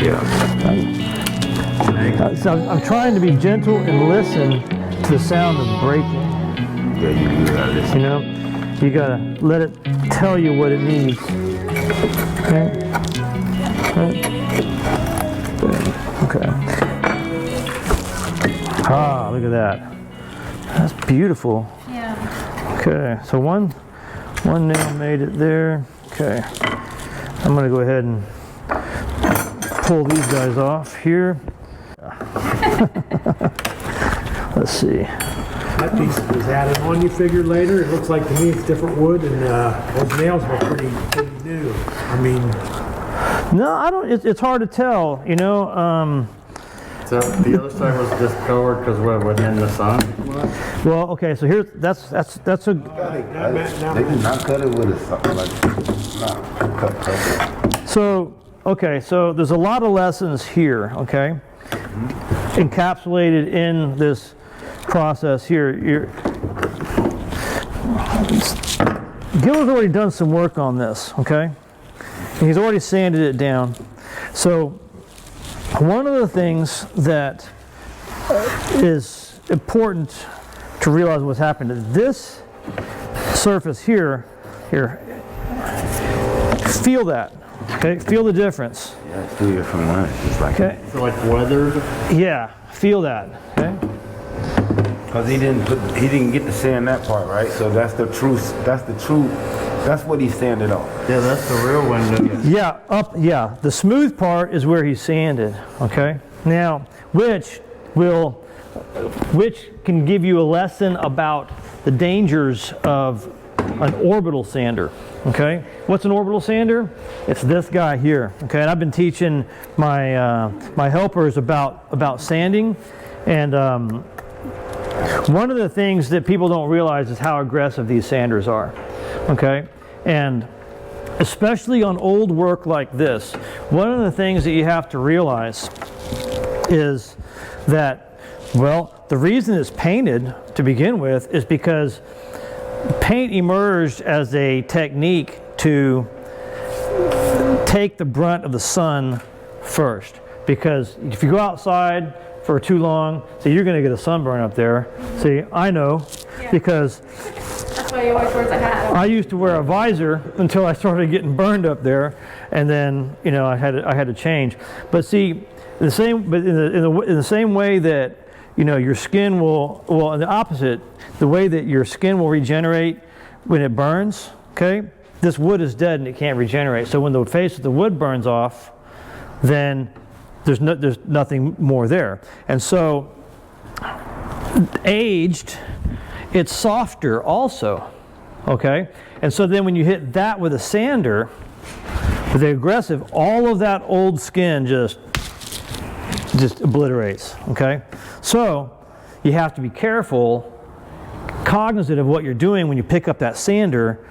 Yeah. So I'm trying to be gentle and listen to the sound of breaking. Yeah, you gotta listen. You know, you gotta let it tell you what it needs. Okay. Okay. Ah, look at that. That's beautiful. Yeah. Okay, so one nail made it there. Okay, I'm gonna go ahead and pull these guys off here. Let's see. That piece was added on, you figured later. It looks like to me it's different wood, and those nails were pretty new. I mean, No, I don't. It's hard to tell. You know. So the other side was discolored because it wasn't in the sun? Well, okay. So here's that's a. They did not cut it with something like cut. So okay. So there's a lot of lessons here. Okay. Encapsulated in this process here. Gil's already done some work on this. Okay. And he's already sanded it down. So one of the things that is important to realize what's happened is this surface here, feel that, okay? Feel the difference. Yeah, it's 2 years from now. It's like, Okay? So like weathered? Yeah, feel that, okay? because he didn't get to sand that part, right? So that's the truth. That's what he sanded off. Yeah, that's the real window. Yeah, the smooth part is where he sanded, okay? Now, which can give you a lesson about the dangers of an orbital sander, okay? What's an orbital sander? It's this guy here, okay? And I've been teaching my my helpers about sanding, and one of the things that people don't realize is how aggressive these sanders are, okay? And especially on old work like this, one of the things that you have to realize is that, well, the reason it's painted to begin with is because paint emerged as a technique to take the brunt of the sun first. Because if you go outside for too long, so you're going to get a sunburn up there. See, I know, because That's why you always wear the hat. I used to wear a visor until I started getting burned up there, and then I had to change. But see, in the same way that your skin will, in the opposite, the way that your skin will regenerate when it burns. Okay, this wood is dead and it can't regenerate. So when the face of the wood burns off, then there's nothing more there. And so aged, it's softer also, okay? And so then when you hit that with a sander, with the aggressive, all of that old skin just obliterates, okay? So you have to be careful, cognizant of what you're doing when you pick up that sander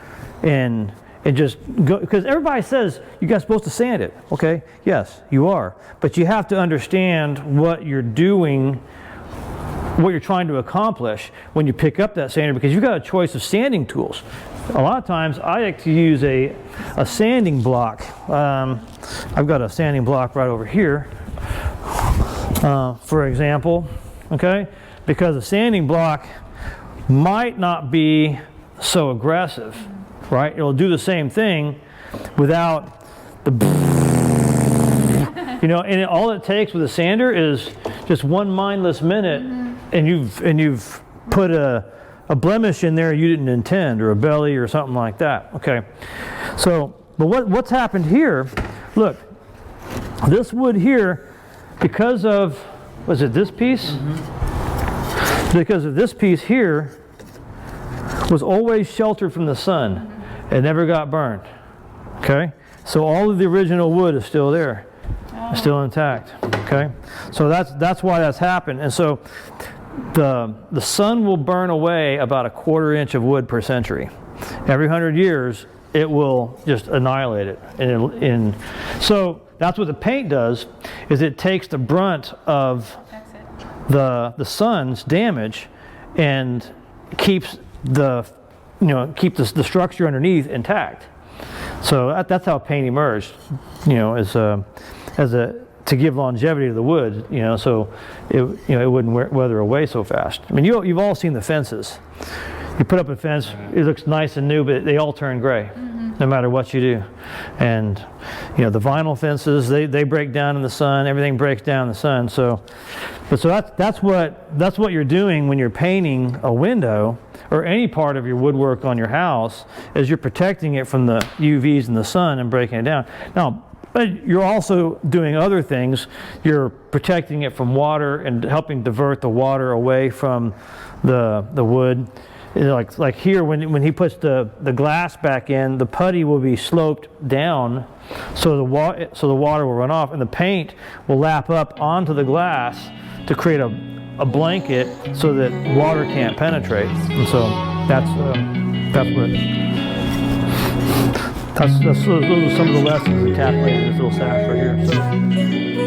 and just go, because everybody says you guys are supposed to sand it, okay? Yes, you are. But you have to understand what you're doing, what you're trying to accomplish when you pick up that sander, because you've got a choice of sanding tools. A lot of times I like to use a sanding block. I've got a sanding block right over here, for example, okay? Because a sanding block might not be so aggressive, right? It'll do the same thing without the and all it takes with a sander is just one mindless minute, and you've put a blemish in there you didn't intend, or a belly or something like that. Okay, so but what's happened here? Look, this wood here, because of, was it this piece? Because of this piece here, was always sheltered from the sun. It never got burned. Okay, so all of the original wood is still there, still intact. Okay, so that's why that's happened. And so the sun will burn away about a 1/4 inch of wood per century. Every 100 years, it will just annihilate it. And so that's what the paint does, is it takes the brunt of the sun's damage and keeps the structure underneath intact. So that's how paint emerged, as a to give longevity to the wood, you know, so it wouldn't weather away so fast. I mean, you've all seen the fences. You put up a fence, it looks nice and new, but they all turn gray, no matter what you do. And you know, the vinyl fences, they break down in the sun. Everything breaks down in the sun. So that's what you're doing when you're painting a window or any part of your woodwork on your house, is you're protecting it from the UVs in the sun and breaking it down. Now, but you're also doing other things. You're protecting it from water and helping divert the water away from the wood. Like here, when he puts the glass back in, the putty will be sloped down, so the water will run off, and the paint will lap up onto the glass to create a blanket so that water can't penetrate. And so those are some of the lessons encapsulated in this little sash right here. So.